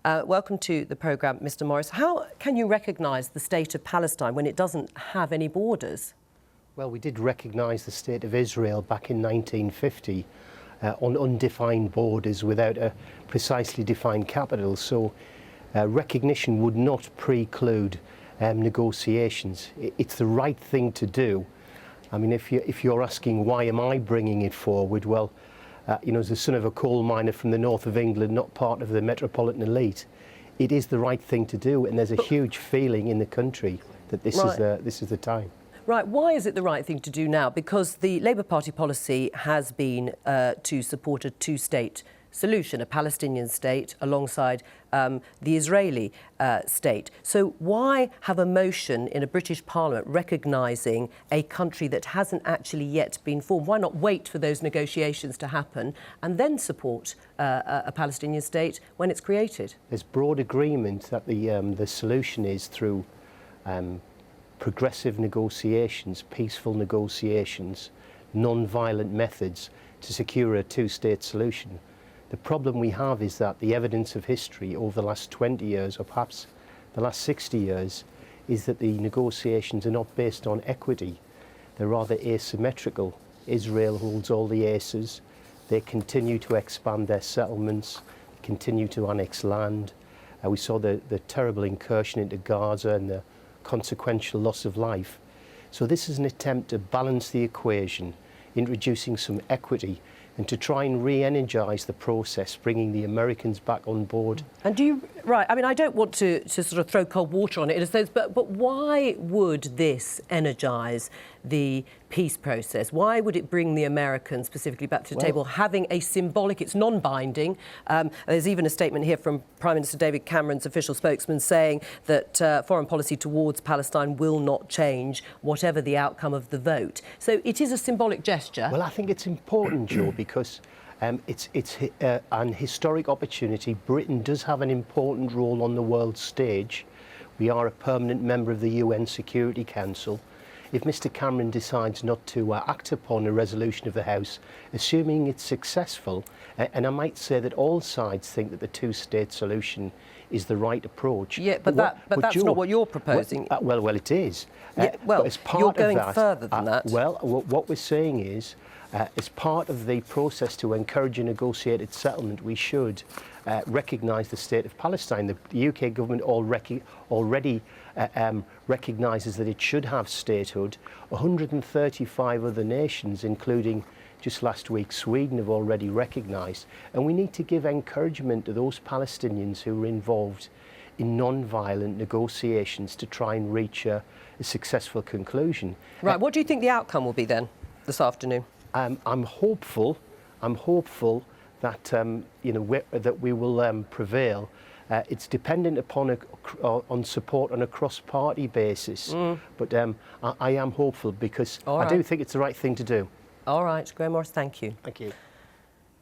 Welcome to the programme, Mr. Morris. How can you recognise the state of Palestine when it doesn't have any borders? Well, we did recognise the state of Israel back in 1950 on undefined borders without a precisely defined capital. So recognition would not preclude negotiations. It's the right thing to do. I mean, if you're asking why am I bringing it forward, well, as the son of a coal miner from the north of England, not part of the metropolitan elite, it is the right thing to do, and there's a huge feeling in the country that this is the time. Right. Why is it the right thing to do now? Because the Labour Party policy has been to support a two-state solution, a Palestinian state alongside the Israeli state. So why have a motion in a British Parliament recognising a country that hasn't actually yet been formed? Why not wait for those negotiations to happen and then support a Palestinian state when it's created? There's broad agreement that the solution is through progressive negotiations, peaceful negotiations, non-violent methods to secure a two-state solution. The problem we have is that the evidence of history over the last 20 years, or perhaps the last 60 years, is that the negotiations are not based on equity. They're rather asymmetrical. Israel holds all the aces. They continue to expand their settlements, continue to annex land. We saw the terrible incursion into Gaza and the consequential loss of life. So this is an attempt to balance the equation, introducing some equity, and to try and re-energise the process, bringing the Americans back on board. And do you... Right, I mean, I don't want to sort of throw cold water on it in a sense, but why would this energise the peace process? Why would it bring the Americans specifically back to the table, having a symbolic... It's non-binding. There's even a statement here from Prime Minister David Cameron's official spokesman saying that foreign policy towards Palestine will not change, whatever the outcome of the vote. So it is a symbolic gesture. Well, I think it's important, Joe, because it's an historic opportunity. Britain does have an important role on the world stage. We are a permanent member of the UN Security Council. If Mr Cameron decides not to act upon a resolution of the House, assuming it's successful, and I might say that all sides think that the two-state solution is the right approach. Yeah, but that's Joe, not what you're proposing. Well, it is. Yeah, well, as part you're going of that, further than that. Well, what we're saying is, as part of the process to encourage a negotiated settlement, we should recognise the state of Palestine. The UK government already recognises that it should have statehood. 135 other nations, including just last week Sweden, have already recognised. And we need to give encouragement to those Palestinians who are involved in non-violent negotiations to try and reach a successful conclusion. Right, what do you think the outcome will be then, this afternoon? I'm hopeful that that we will prevail. It's dependent upon on support on a cross-party basis, but I am hopeful because I do think it's the right thing to do. All right, Grahame Morris, thank you. Thank you.